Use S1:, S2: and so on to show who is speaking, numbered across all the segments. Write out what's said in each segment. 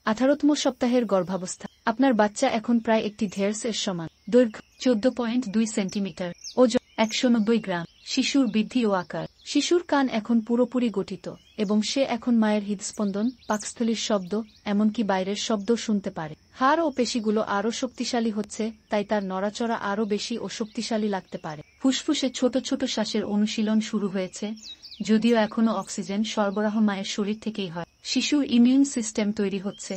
S1: 18তম সপ্তাহের গর্ভাবস্থা। আপনার বাচ্চা এখন প্রায় একটি ঢেঁড়সের সমান। দৈর্ঘ্য 14.2 সেন্টিমিটার, ওজন 190 গ্রাম। শিশুর বৃদ্ধি ও আকার। শিশুর কান এখন পুরোপুরি গঠিত এবং সে এখন মায়ের হৃদস্পন্দন, পাকস্থলীর শব্দ, এমনকি বাইরের শব্দ শুনতে পারে। হাড় ও পেশিগুলো আরও শক্তিশালী হচ্ছে, তাই তার নড়াচড়া আরও বেশি ও শক্তিশালী লাগতে পারে। ফুসফুসে ছোট ছোট শ্বাসের অনুশীলন শুরু হয়েছে, যদিও এখনও অক্সিজেন সরবরাহ মায়ের শরীর থেকেই হয়। শিশুর ইমিউন সিস্টেম তৈরি হচ্ছে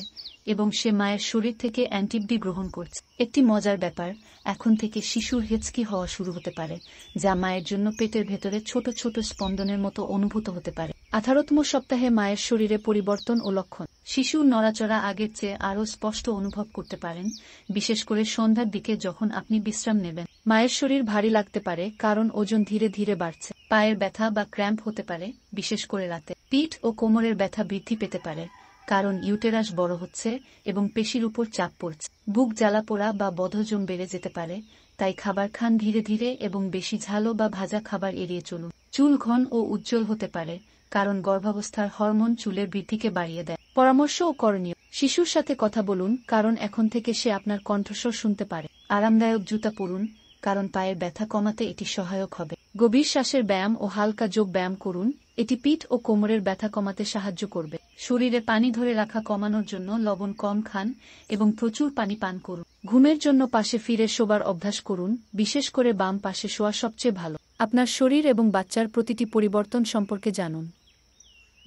S1: এবং সে মায়ের শরীর থেকে অ্যান্টিবডি গ্রহণ করছে। একটি মজার ব্যাপার, এখন থেকে শিশুর হেঁচকি হওয়া শুরু হতে পারে, যা মায়ের জন্য পেটের ভেতরে ছোট ছোট স্পন্দনের মতো অনুভূত হতে পারে। 18তম সপ্তাহে মায়ের শরীরে পরিবর্তন ও লক্ষণ। শিশুর নড়াচড়া আগের চেয়ে আরও স্পষ্ট অনুভব করতে পারেন, বিশেষ করে সন্ধ্যার দিকে যখন আপনি বিশ্রাম নেবেন। মায়ের শরীর ভারী লাগতে পারে কারণ ওজন ধীরে ধীরে বাড়ছে। পায়ের ব্যথা বা ক্র্যাম্প হতে পারে, বিশেষ করে রাতে। পিঠ ও কোমরের ব্যথা বৃদ্ধি পেতে পারে কারণ ইউটেরাস বড় হচ্ছে এবং পেশির উপর চাপ পড়ছে। বুক জ্বালাপোড়া বা বদহজম বেড়ে যেতে পারে, তাই খাবার খান ধীরে ধীরে এবং বেশি ঝালো বা ভাজা খাবার এড়িয়ে চলুন। চুল ঘন ও উজ্জ্বল হতে পারে কারণ গর্ভাবস্থার হরমোন চুলের বৃদ্ধিকে বাড়িয়ে দেয়। পরামর্শ ও করণীয়। শিশুর সাথে কথা বলুন কারণ এখন থেকে সে আপনার কণ্ঠস্বর শুনতে পারে। আরামদায়ক জুতা পরুন কারণ পায়ের ব্যথা কমাতে এটি সহায়ক হবে। গভীর শ্বাসের ব্যায়াম ও হালকা যোগ ব্যায়াম করুন, এটি পিঠ ও কোমরের ব্যথা কমাতে সাহায্য করবে। শরীরে পানি ধরে রাখা কমানোর জন্য লবণ কম খান এবং প্রচুর পানি পান করুন। ঘুমের জন্য পাশে ফিরে শোবার অভ্যাস করুন, বিশেষ করে বাম পাশে শোয়া সবচেয়ে ভালো। আপনার শরীর এবং বাচ্চার প্রতিটি পরিবর্তন সম্পর্কে জানুন।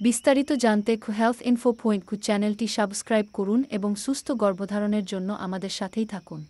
S1: বিস্তারিত জানতে হেলথ ইনফো পয়েন্ট চ্যানেলটি সাবস্ক্রাইব করুন এবং সুস্থ গর্ভধারণের জন্য আমাদের সাথেই থাকুন।